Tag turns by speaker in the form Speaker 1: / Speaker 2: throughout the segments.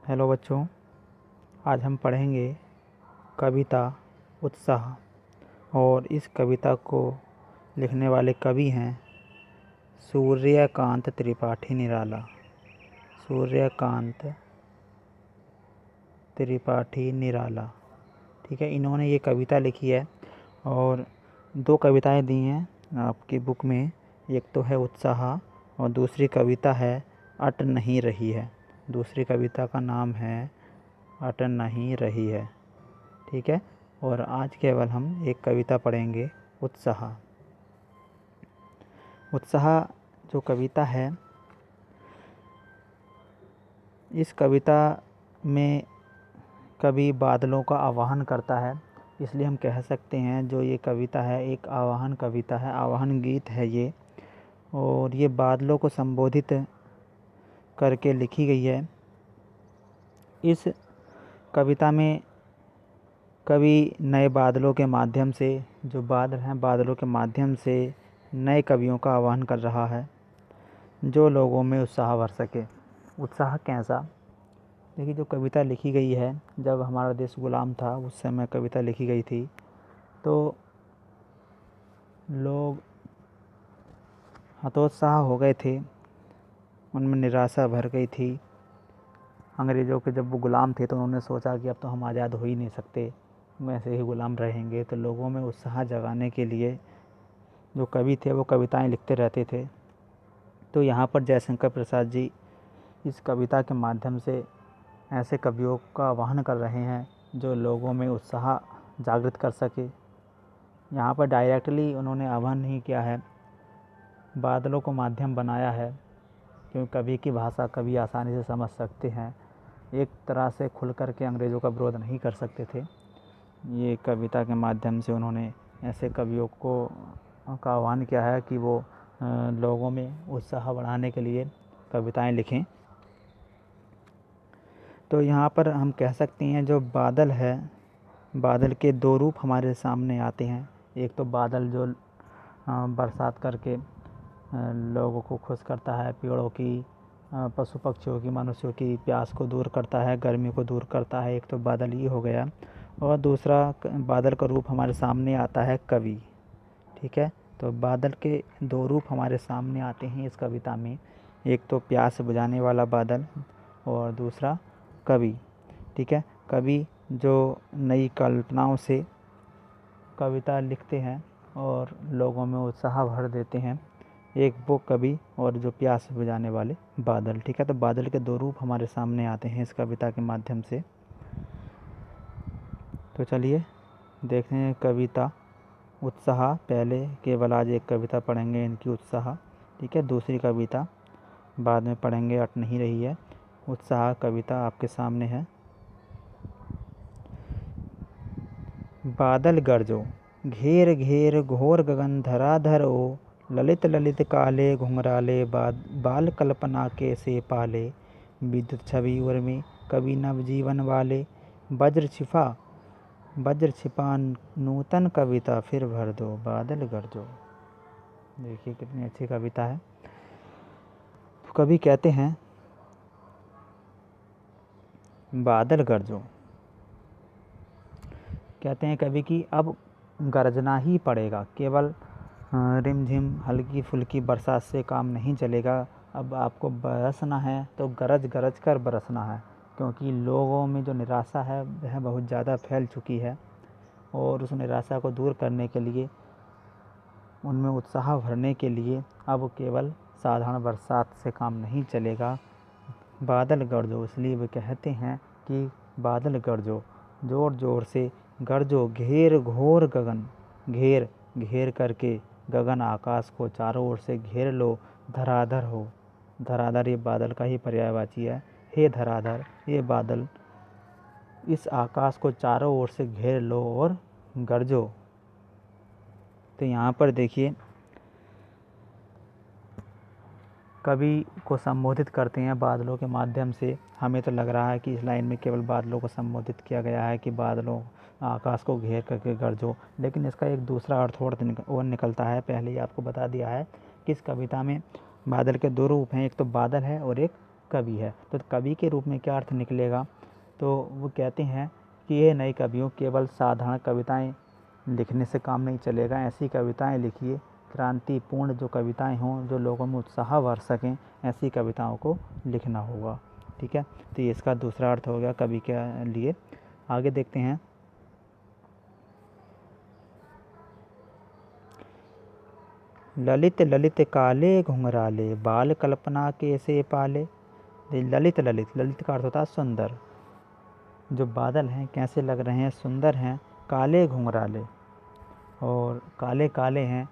Speaker 1: Hello बच्चों, आज हम पढ़ेंगे कविता उत्साह। और इस कविता को लिखने वाले कवि हैं सूर्यकांत त्रिपाठी निराला। सूर्यकांत त्रिपाठी निराला, ठीक है। इन्होंने ये कविता लिखी है और दो कविताएं दी हैं आपकी बुक में। एक तो है उत्साह और दूसरी कविता है अट नहीं रही है। दूसरी कविता का नाम है अट नहीं रही है, ठीक है। और आज केवल हम एक कविता पढ़ेंगे उत्साह। उत्साह जो कविता है, इस कविता में कवि बादलों का आवाहन करता है, इसलिए हम कह सकते हैं जो ये कविता है एक आवाहन कविता है, आवाहन गीत है ये। और ये बादलों को संबोधित करके लिखी गई है। इस कविता में कवि नए बादलों के माध्यम से, जो बादल हैं बादलों के माध्यम से नए कवियों का आह्वान कर रहा है जो लोगों में उत्साह भर सके। उत्साह कैसा? देखिए, जो कविता लिखी गई है, जब हमारा देश गुलाम था उस समय कविता लिखी गई थी, तो लोग हतोत्साह हो गए थे, उनमें निराशा भर गई थी। अंग्रेज़ों के जब वो गुलाम थे तो उन्होंने सोचा कि अब तो हम आज़ाद हो ही नहीं सकते, वैसे ही गुलाम रहेंगे। तो लोगों में उत्साह जगाने के लिए जो कवि थे वो कविताएं लिखते रहते थे। तो यहाँ पर जयशंकर प्रसाद जी इस कविता के माध्यम से ऐसे कवियों का आह्वान कर रहे हैं जो लोगों में उत्साह जागृत कर सके। यहाँ पर डायरेक्टली उन्होंने आह्वान नहीं किया है, बादलों को माध्यम बनाया है, क्योंकि कवि की भाषा कवि आसानी से समझ सकते हैं। एक तरह से खुल कर के अंग्रेज़ों का विरोध नहीं कर सकते थे। ये कविता के माध्यम से उन्होंने ऐसे कवियों को का आह्वान किया है कि वो लोगों में उत्साह बढ़ाने के लिए कविताएं लिखें। तो यहाँ पर हम कह सकते हैं जो बादल है, बादल के दो रूप हमारे सामने आते हैं। एक तो बादल जो बरसात करके लोगों को खुश करता है, पेड़ों की, पशु पक्षियों की, मनुष्यों की प्यास को दूर करता है, गर्मी को दूर करता है। एक तो बादल ये हो गया। और दूसरा बादल का रूप हमारे सामने आता है कवि, ठीक है। तो बादल के दो रूप हमारे सामने आते हैं इस कविता में। एक तो प्यास बुझाने वाला बादल और दूसरा कवि, ठीक है। कवि जो नई कल्पनाओं से कविता लिखते हैं और लोगों में उत्साह भर देते हैं, एक वो कवि और जो प्यास बुझाने वाले बादल, ठीक है। तो बादल के दो रूप हमारे सामने आते हैं इस कविता के माध्यम से। तो चलिए देखते हैं कविता उत्साह। पहले केवल आज एक कविता पढ़ेंगे इनकी, उत्साह, ठीक है। दूसरी कविता बाद में पढ़ेंगे, अट नहीं रही है। उत्साह कविता आपके सामने है। बादल गरजो घेर घेर घोर गगन धराधर ओ, ललित ललित काले घुंघराले बाल कल्पना के से पाले, विद्युत छवि उर्मी कवि नवजीवन वाले, वज्र छिपा नूतन कविता फिर भर दो, बादल गरजो। देखिए कितनी अच्छी कविता है। तो कवि कहते हैं बादल गरजो, कहते हैं कवि कि अब गरजना ही पड़ेगा। केवल रिमझिम हल्की फुल्की बरसात से काम नहीं चलेगा। अब आपको बरसना है तो गरज गरज कर बरसना है, क्योंकि लोगों में जो निराशा है वह बहुत ज़्यादा फैल चुकी है। और उस निराशा को दूर करने के लिए, उनमें उत्साह भरने के लिए अब केवल साधारण बरसात से काम नहीं चलेगा। बादल गरजो, इसलिए वे कहते हैं कि बादल गरजो, ज़ोर ज़ोर से गरजो, घेर घोर गगन, घेर घेर करके गगन आकाश को चारों ओर से घेर लो, धराधर हो। धराधर ये बादल का ही पर्यायवाची है। हे धराधर, ये बादल इस आकाश को चारों ओर से घेर लो और गरजो। तो यहाँ पर देखिए कवि को संबोधित करते हैं बादलों के माध्यम से। हमें तो लग रहा है कि इस लाइन में केवल बादलों को संबोधित किया गया है कि बादलों आकाश को घेर करके गरजो, लेकिन इसका एक दूसरा अर्थ और निकलता है। पहले ही आपको बता दिया है कि इस कविता में बादल के दो रूप हैं, एक तो बादल है और एक कवि है। तो कवि के रूप में क्या अर्थ निकलेगा, तो वो कहते हैं कि ये नए कवियों केवल साधारण कविताएं लिखने से काम नहीं चलेगा, ऐसी कविताएं लिखिए, क्रांतिपूर्ण जो कविताएं हों, जो लोगों में उत्साह भर सकें, ऐसी कविताओं को लिखना होगा। ठीक है, तो ये इसका दूसरा अर्थ हो गया कवि के लिए। आगे देखते हैं। ललित ललित काले घुंघराले, बाल कल्पना कैसे पाले। ललित ललित, ललित का अर्थ होता है सुंदर। जो बादल हैं कैसे लग रहे हैं, सुंदर हैं। काले घुंघराले, और काले काले हैं,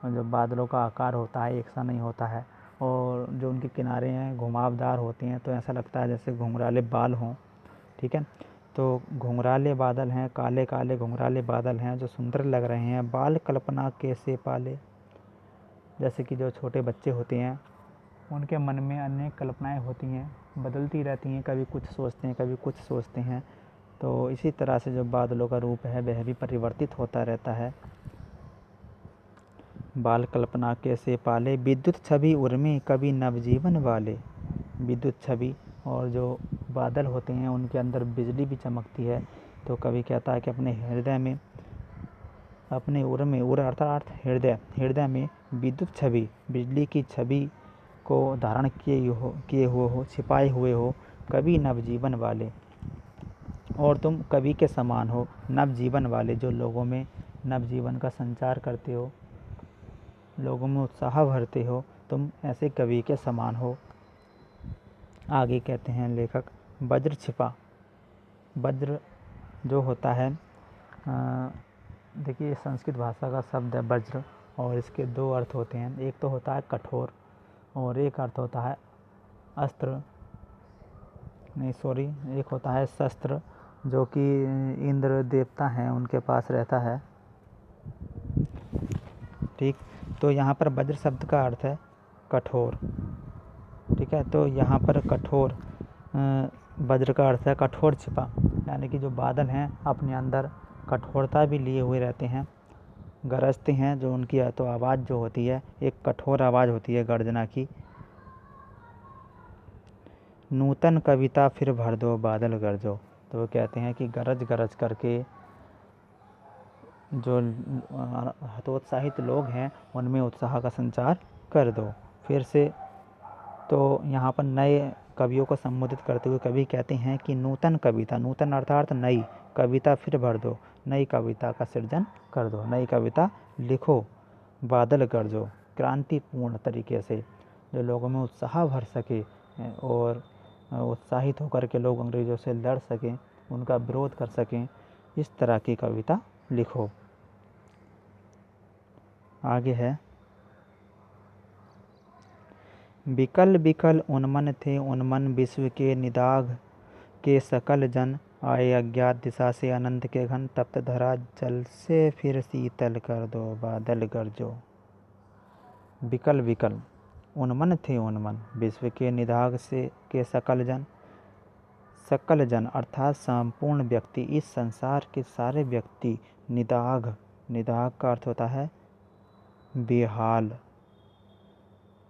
Speaker 1: और जो बादलों का आकार होता है एक सा नहीं होता है, और जो उनके किनारे हैं घुमावदार होते हैं, तो ऐसा लगता है जैसे घुंघराले बाल हों। ठीक है, तो घुंघराले बादल हैं, काले काले घुंघराले बादल हैं जो सुंदर लग रहे हैं। बाल कल्पना कैसे पाले, जैसे कि जो छोटे बच्चे होते हैं उनके मन में अनेक कल्पनाएं होती हैं, बदलती रहती हैं, कभी कुछ सोचते हैं कभी कुछ सोचते हैं। तो इसी तरह से जो बादलों का रूप है वह भी परिवर्तित होता रहता है। बाल कल्पना कैसे पाले, विद्युत छवि उर्मी कभी नवजीवन वाले। विद्युत छवि, और जो बादल होते हैं उनके अंदर बिजली भी चमकती है। तो कवि कहता है कि अपने हृदय में, अपने उर में, उर अर्थात हृदय, हृदय में विद्युत छवि, बिजली की छवि को धारण किए हुए हो, छिपाए हुए हो, कभी नवजीवन वाले, और तुम कवि के समान हो, नवजीवन वाले, जो लोगों में नवजीवन का संचार करते हो, लोगों में उत्साह भरते हो, तुम ऐसे कवि के समान हो। आगे कहते हैं लेखक, वज्र छिपा। वज्र जो होता है, देखिए संस्कृत भाषा का शब्द है वज्र, और इसके दो अर्थ होते हैं। एक तो होता है कठोर, और एक अर्थ होता है अस्त्र, नहीं सॉरी, एक होता है शस्त्र, जो कि इंद्र देवता हैं उनके पास रहता है। ठीक, तो यहाँ पर वज्र शब्द का अर्थ है कठोर। ठीक है, तो यहाँ पर कठोर, वज्र का अर्थ है कठोर छिपा, यानी कि जो बादल हैं अपने अंदर कठोरता भी लिए हुए रहते हैं, गरजते हैं। जो उनकी तो आवाज़ जो होती है एक कठोर आवाज़ होती है गर्जना की। नूतन कविता फिर भर दो बादल गरजो, तो वो कहते हैं कि गरज गरज करके जो हतोत्साहित लोग हैं उनमें उत्साह का संचार कर दो फिर से। तो यहाँ पर नए कवियों को संबोधित करते हुए कवि कहते हैं कि नूतन कविता, नूतन अर्थात नई, कविता फिर भर दो, नई कविता का सृजन कर दो, नई कविता लिखो, बादल गरजो, क्रांतिपूर्ण तरीके से, जो लोगों में उत्साह भर सके और उत्साहित होकर के लोग अंग्रेज़ों से लड़ सकें, उनका विरोध कर सकें, इस तरह की कविता लिखो। आगे है, बिकल बिकल उन्मन थे उन्मन विश्व के निदाघ के सकल जन, आए अज्ञात दिशा से अनंत के घन, तप्त धरा जल से फिर शीतल कर दो बादल गरजो। बिकल बिकल उन्मन थे उन्मन विश्व के निदाघ से के सकल जन, सकल जन अर्थात संपूर्ण व्यक्ति, इस संसार के सारे व्यक्ति, निदाघ, निदाघ का अर्थ होता है बेहाल,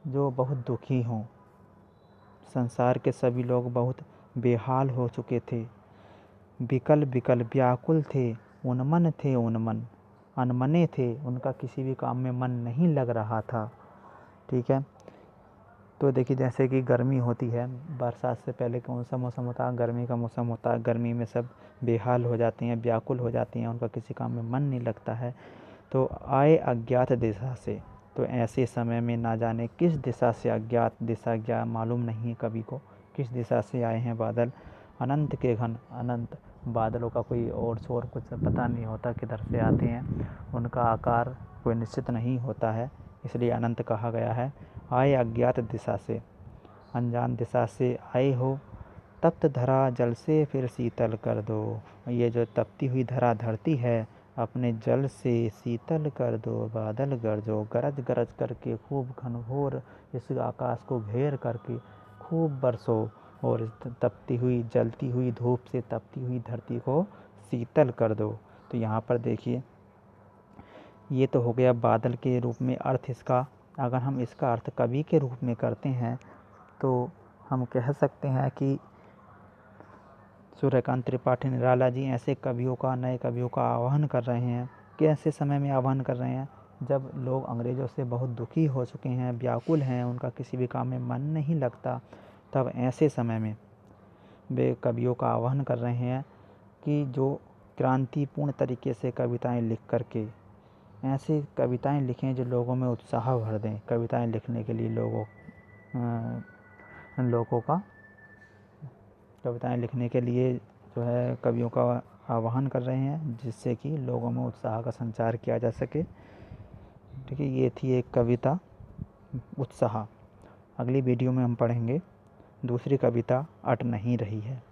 Speaker 1: जो बहुत दुखी हों। संसार के सभी लोग बहुत बेहाल हो चुके थे। बिकल बिकल व्याकुल थे, उन्मन थे उन्मन, अनमने थे, उनका किसी भी काम में मन नहीं लग रहा था। ठीक है, तो देखिए जैसे कि गर्मी होती है, बरसात से पहले कौन सा मौसम होता है, गर्मी का मौसम होता है। गर्मी में सब बेहाल हो जाते हैं, व्याकुल हो जाती हैं, उनका किसी काम में मन नहीं लगता है। तो आए अज्ञात दिशा से, तो ऐसे समय में ना जाने किस दिशा से, अज्ञात दिशा क्या मालूम नहीं है कवि को, किस दिशा से आए हैं बादल। अनंत के घन, अनंत, बादलों का कोई और शोर कुछ पता नहीं होता किधर से आते हैं, उनका आकार कोई निश्चित नहीं होता है, इसलिए अनंत कहा गया है। आए अज्ञात दिशा से, अनजान दिशा से आए हो, तप्त धरा जल से फिर शीतल कर दो। ये जो तपती हुई धरा धरती है, अपने जल से शीतल कर दो बादल गरजो, गरज गरज करके खूब घनघोर इस आकाश को घेर करके खूब बरसो, और इस तपती हुई, जलती हुई धूप से तपती हुई धरती को शीतल कर दो। तो यहाँ पर देखिए, ये तो हो गया बादल के रूप में अर्थ इसका। अगर हम इसका अर्थ कवि के रूप में करते हैं तो हम कह सकते हैं कि सूर्यकांत त्रिपाठी निराला जी ऐसे कवियों का, नए कवियों का आह्वान कर रहे हैं कि ऐसे समय में आह्वान कर रहे हैं जब लोग अंग्रेज़ों से बहुत दुखी हो चुके हैं, व्याकुल हैं, उनका किसी भी काम में मन नहीं लगता। तब ऐसे समय में वे कवियों का आह्वान कर रहे हैं कि जो क्रांतिपूर्ण तरीके से कविताएं लिख करके ऐसी कविताएं लिखें जो लोगों में उत्साह भर दें। कविताएं लिखने के लिए कविताएं लिखने के लिए जो है कवियों का आह्वान कर रहे हैं, जिससे कि लोगों में उत्साह का संचार किया जा सके। ठीक है, ये थी एक कविता उत्साह। अगली वीडियो में हम पढ़ेंगे दूसरी कविता अट नहीं रही है।